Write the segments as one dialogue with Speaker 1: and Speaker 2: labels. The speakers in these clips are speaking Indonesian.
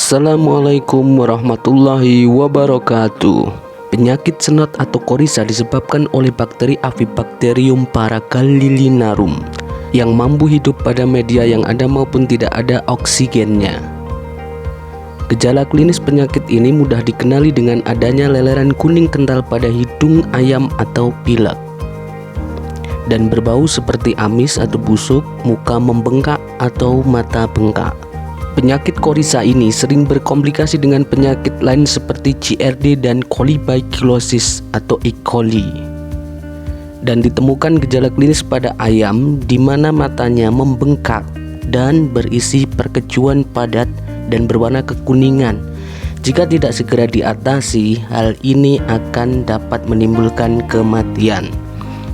Speaker 1: Assalamualaikum warahmatullahi wabarakatuh. Penyakit senot atau koryza disebabkan oleh bakteri Avibacterium paragalilinarum yang mampu hidup pada media yang ada maupun tidak ada oksigennya. Gejala klinis penyakit ini mudah dikenali dengan adanya leleran kuning kental pada hidung ayam atau pilek dan berbau seperti amis atau busuk, muka membengkak atau mata bengkak. Penyakit koryza ini sering berkomplikasi dengan penyakit lain seperti CRD dan Colibagilosis atau E. coli. Dan ditemukan gejala klinis pada ayam di mana matanya membengkak dan berisi perkejuan padat dan berwarna kekuningan. Jika tidak segera diatasi, hal ini akan dapat menimbulkan kematian.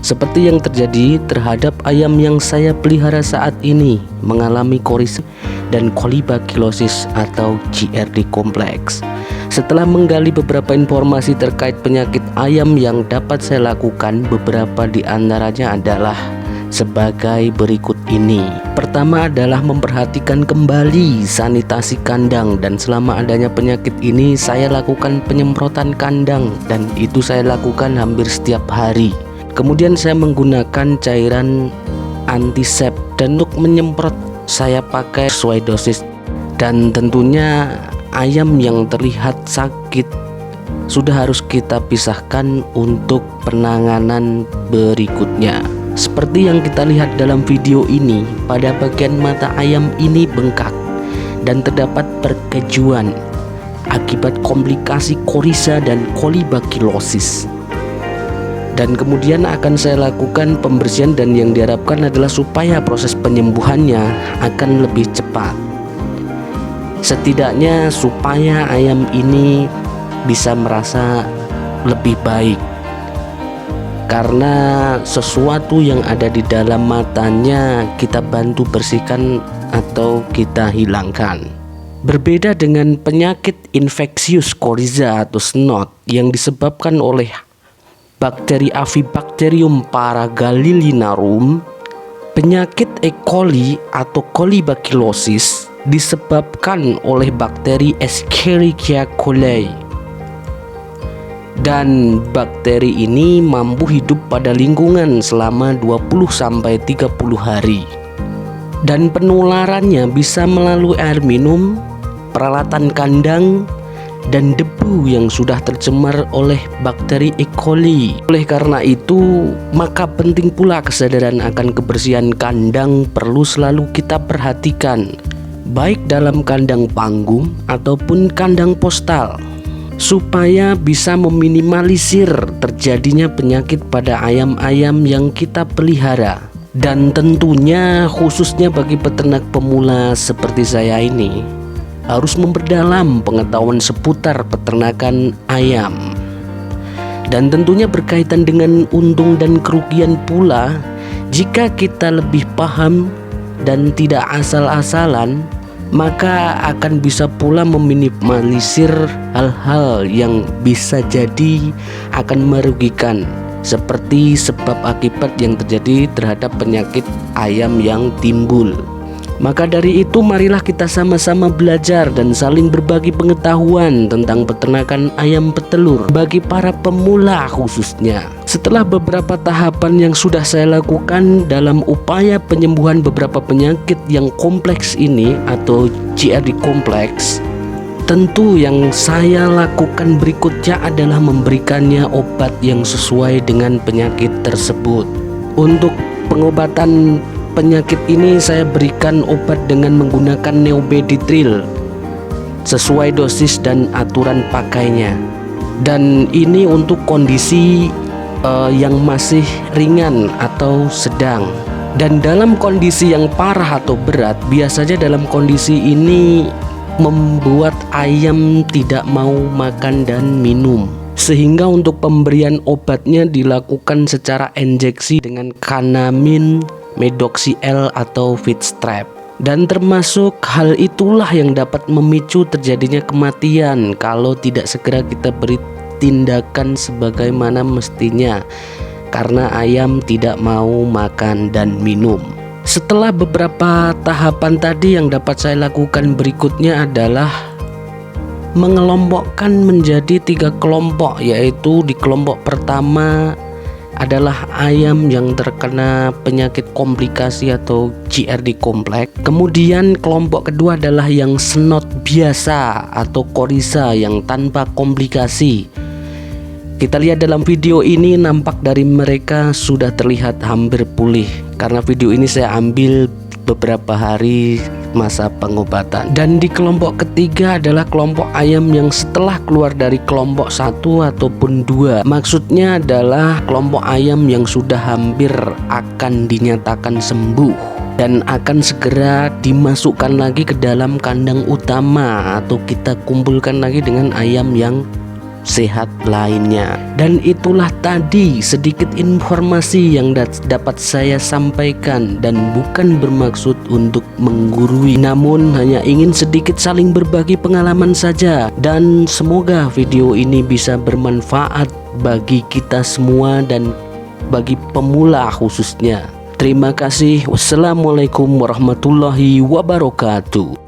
Speaker 1: Seperti yang terjadi terhadap ayam yang saya pelihara saat ini mengalami koryza dan Colibagilosis atau CRD kompleks. Setelah menggali beberapa informasi terkait penyakit ayam yang dapat saya lakukan, beberapa di antaranya adalah sebagai berikut ini. Pertama adalah memperhatikan kembali sanitasi kandang, dan selama adanya penyakit ini saya lakukan penyemprotan kandang, dan itu saya lakukan hampir setiap hari. Kemudian saya menggunakan cairan antisep, dan untuk menyemprot saya pakai sesuai dosis. Dan tentunya ayam yang terlihat sakit sudah harus kita pisahkan untuk penanganan berikutnya. Seperti yang kita lihat dalam video ini, pada bagian mata ayam ini bengkak dan terdapat perkejuan akibat komplikasi koryza dan Colibagilosis. Dan kemudian akan saya lakukan pembersihan, dan yang diharapkan adalah supaya proses penyembuhannya akan lebih cepat. Setidaknya supaya ayam ini bisa merasa lebih baik, karena sesuatu yang ada di dalam matanya kita bantu bersihkan atau kita hilangkan. Berbeda dengan penyakit infeksius koryza atau snot yang disebabkan oleh bakteri Avibacterium paragalilinarum, penyakit E. coli atau Colibagilosis disebabkan oleh bakteri Escherichia coli. Dan bakteri ini mampu hidup pada lingkungan selama 20-30 hari. Dan penularannya bisa melalui air minum, peralatan kandang, dan debu yang sudah tercemar oleh bakteri E. coli. Oleh karena itu, maka penting pula kesadaran akan kebersihan kandang perlu selalu kita perhatikan, baik dalam kandang panggung ataupun kandang postal, supaya bisa meminimalisir terjadinya penyakit pada ayam-ayam yang kita pelihara. Dan tentunya khususnya bagi peternak pemula seperti saya ini, harus memperdalam pengetahuan seputar peternakan ayam. Dan tentunya berkaitan dengan untung dan kerugian pula. Jika kita lebih paham dan tidak asal-asalan, maka akan bisa pula meminimalisir hal-hal yang bisa jadi akan merugikan, seperti sebab akibat yang terjadi terhadap penyakit ayam yang timbul. Maka dari itu, marilah kita sama-sama belajar dan saling berbagi pengetahuan tentang peternakan ayam petelur bagi para pemula khususnya. Setelah beberapa tahapan yang sudah saya lakukan dalam upaya penyembuhan beberapa penyakit yang kompleks ini atau CRD kompleks, tentu yang saya lakukan berikutnya adalah memberikannya obat yang sesuai dengan penyakit tersebut. Untuk pengobatan penyakit ini saya berikan obat dengan menggunakan neobenditril sesuai dosis dan aturan pakainya. Dan ini untuk kondisi yang masih ringan atau sedang. Dan dalam kondisi yang parah atau berat, biasanya dalam kondisi ini membuat ayam tidak mau makan dan minum, sehingga untuk pemberian obatnya dilakukan secara injeksi dengan Canamin, Medoxyl atau Fitstrep. Dan termasuk hal itulah yang dapat memicu terjadinya kematian kalau tidak segera kita beri tindakan sebagaimana mestinya, karena ayam tidak mau makan dan minum. Setelah beberapa tahapan tadi, yang dapat saya lakukan berikutnya adalah mengelompokkan menjadi 3 kelompok, yaitu di kelompok pertama adalah ayam yang terkena penyakit komplikasi atau GERD kompleks. Kemudian kelompok kedua adalah yang senot biasa atau coryza yang tanpa komplikasi. Kita lihat dalam video ini, nampak dari mereka sudah terlihat hampir pulih, karena video ini saya ambil beberapa hari masa pengobatan. Dan di kelompok ketiga adalah kelompok ayam yang setelah keluar dari kelompok 1 ataupun 2. Maksudnya adalah kelompok ayam yang sudah hampir akan dinyatakan sembuh dan akan segera dimasukkan lagi ke dalam kandang utama, atau kita kumpulkan lagi dengan ayam yang sehat lainnya. Dan itulah tadi sedikit informasi yang dapat saya sampaikan, dan bukan bermaksud untuk menggurui, namun hanya ingin sedikit saling berbagi pengalaman saja. Dan semoga video ini bisa bermanfaat bagi kita semua dan bagi pemula khususnya. Terima kasih. Wassalamualaikum warahmatullahi wabarakatuh.